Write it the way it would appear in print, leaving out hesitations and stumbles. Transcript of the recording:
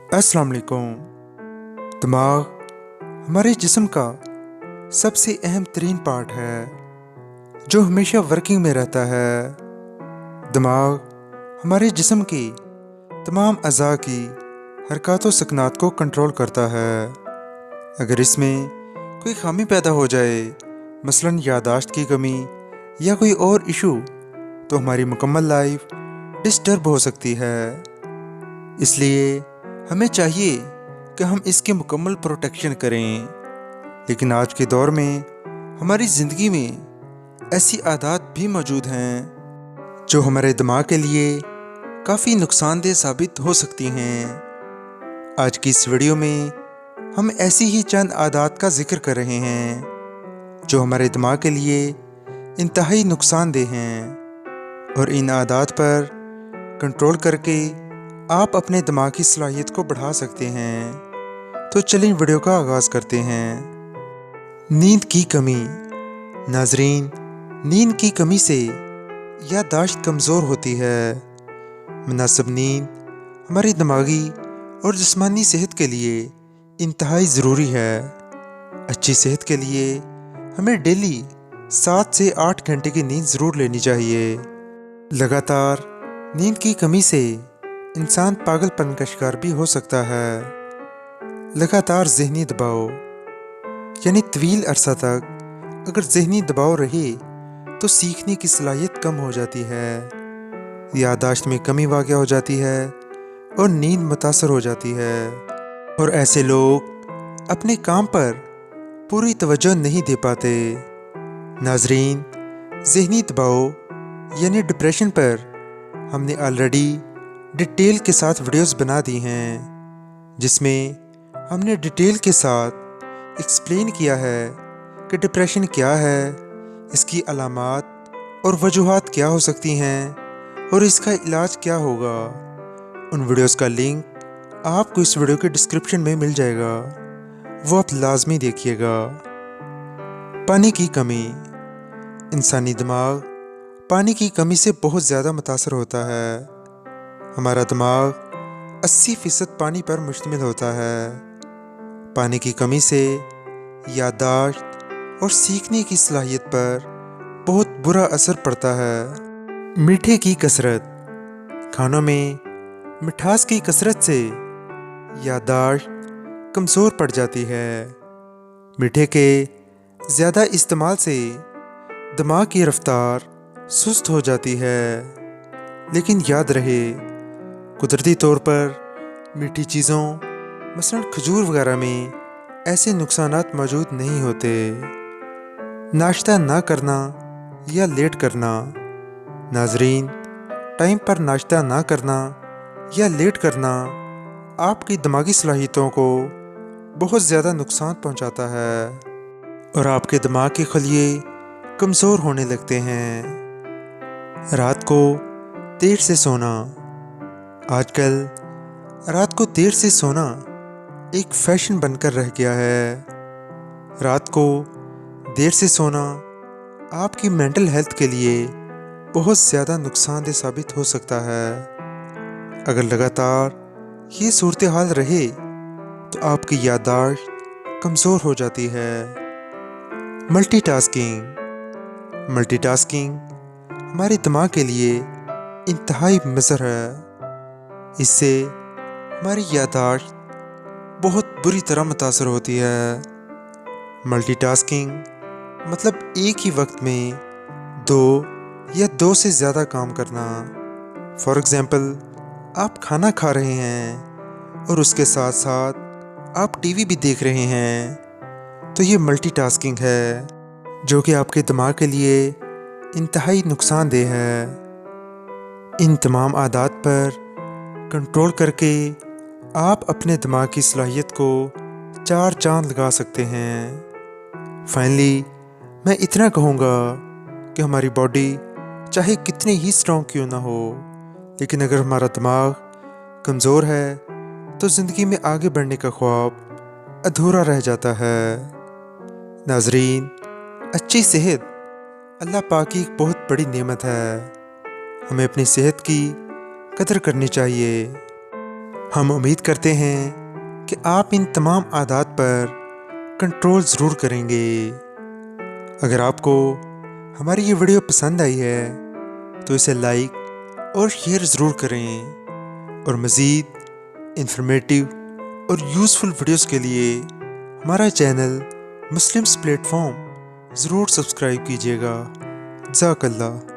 अस्सलाम वालेकुम। दिमाग हमारे जिस्म का सबसे अहम तरीन पार्ट है जो हमेशा वर्किंग में रहता है। दिमाग हमारे जिस्म की तमाम अज़ा की हरकत व सकनात को कंट्रोल करता है। अगर इसमें कोई खामी पैदा हो जाए, मसलन यादाश्त की कमी या कोई और इशू, तो हमारी मुकम्मल लाइफ डिस्टर्ब हो सकती है। इसलिए हमें चाहिए कि हम इसके मुकम्मल प्रोटेक्शन करें। लेकिन आज के दौर में हमारी ज़िंदगी में ऐसी आदत भी मौजूद हैं जो हमारे दिमाग के लिए काफ़ी नुकसानदेह साबित हो सकती हैं। आज की इस वीडियो में हम ऐसी ही चंद आदत का जिक्र कर रहे हैं जो हमारे दिमाग के लिए इंतहाई नुकसानदेह हैं, और इन आदत पर कंट्रोल करके आप अपने दिमाग की सलाहियत को बढ़ा सकते हैं। तो चलिए वीडियो का आगाज़ करते हैं। नींद की कमी। नाजरीन, नींद की कमी से याददाश्त कमज़ोर होती है। मुनासिब नींद हमारी दिमागी और जिस्मानी सेहत के लिए इंतहाई ज़रूरी है। अच्छी सेहत के लिए हमें डेली 7 से 8 घंटे की नींद ज़रूर लेनी चाहिए। लगातार नींद की कमी से इंसान पागलपन का शिकार भी हो सकता है। लगातार ज़हनी दबाव, यानी तवील अरसा तक अगर ज़हनी दबाव रहे तो सीखने की सलाहियत कम हो जाती है, याददाश्त में कमी वाक़ हो जाती है और नींद मुतासर हो जाती है। और ऐसे लोग अपने काम पर पूरी तवज्जो नहीं दे पाते। नाजरीन, ज़हनी दबाव यानी डिप्रेशन पर हमने ऑलरेडी डिटेल के साथ वीडियोस बना दी हैं, जिसमें हमने डिटेल के साथ एक्सप्लेन किया है कि डिप्रेशन क्या है, इसकी अलामात और वजूहात क्या हो सकती हैं और इसका इलाज क्या होगा। उन वीडियोस का लिंक आपको इस वीडियो के डिस्क्रिप्शन में मिल जाएगा, वो आप लाजमी देखिएगा। पानी की कमी। इंसानी दिमाग पानी की कमी से बहुत ज़्यादा मुतासर होता है। हमारा दिमाग 80% पानी पर मुश्तमिल होता है। पानी की कमी से याददाश्त और सीखने की सलाहियत पर बहुत बुरा असर पड़ता है। मीठे की कसरत। खानों में मिठास की कसरत से याददाश्त कमज़ोर पड़ जाती है। मीठे के ज़्यादा इस्तेमाल से दिमाग की रफ्तार सुस्त हो जाती है। लेकिन याद रहे, कुदरती तौर पर मीठी चीज़ों मसलन खजूर वगैरह में ऐसे नुकसानात मौजूद नहीं होते। नाश्ता ना करना या लेट करना। नाजरीन, टाइम पर नाश्ता ना करना या लेट करना आपकी दिमागी सलाहियतों को बहुत ज़्यादा नुकसान पहुंचाता है और आपके दिमाग के खलिए कमज़ोर होने लगते हैं। रात को देर से सोना। आजकल रात को देर से सोना एक फैशन बनकर रह गया है। रात को देर से सोना आपकी मेंटल हेल्थ के लिए बहुत ज़्यादा नुकसानदेह साबित हो सकता है। अगर लगातार ये सूरत हाल रहे तो आपकी याददाश्त कमज़ोर हो जाती है। मल्टीटास्किंग। मल्टीटास्किंग हमारे दिमाग के लिए इंतहाई मुज़र है। इससे हमारी याददाश्त बहुत बुरी तरह मुतासर होती है। मल्टीटास्किंग मतलब एक ही वक्त में 2 या 2 से ज़्यादा काम करना। फॉर एग्ज़ाम्पल, आप खाना खा रहे हैं और उसके साथ साथ आप टीवी भी देख रहे हैं, तो ये मल्टीटास्किंग है जो कि आपके दिमाग के लिए इंतहाई नुकसानदेह है। इन तमाम आदत पर कंट्रोल करके आप अपने दिमाग की सलाहियत को 4 चांद लगा सकते हैं। फाइनली मैं इतना कहूँगा कि हमारी बॉडी चाहे कितनी ही स्ट्रॉन्ग क्यों ना हो, लेकिन अगर हमारा दिमाग कमज़ोर है तो ज़िंदगी में आगे बढ़ने का ख्वाब अधूरा रह जाता है। नाजरीन, अच्छी सेहत अल्लाह पाक की एक बहुत बड़ी नेमत है। हमें अपनी सेहत की कदर करनी चाहिए। ہم امید کرتے ہیں کہ آپ ان تمام عادات پر کنٹرول ضرور کریں گے۔ اگر آپ کو ہماری یہ ویڈیو پسند آئی ہے تو اسے لائک اور شیئر ضرور کریں، اور مزید انفارمیٹیو اور یوزفل ویڈیوز کے لیے ہمارا چینل مسلمز پلیٹ فارم ضرور سبسکرائب کیجیے گا۔ جزاک اللہ۔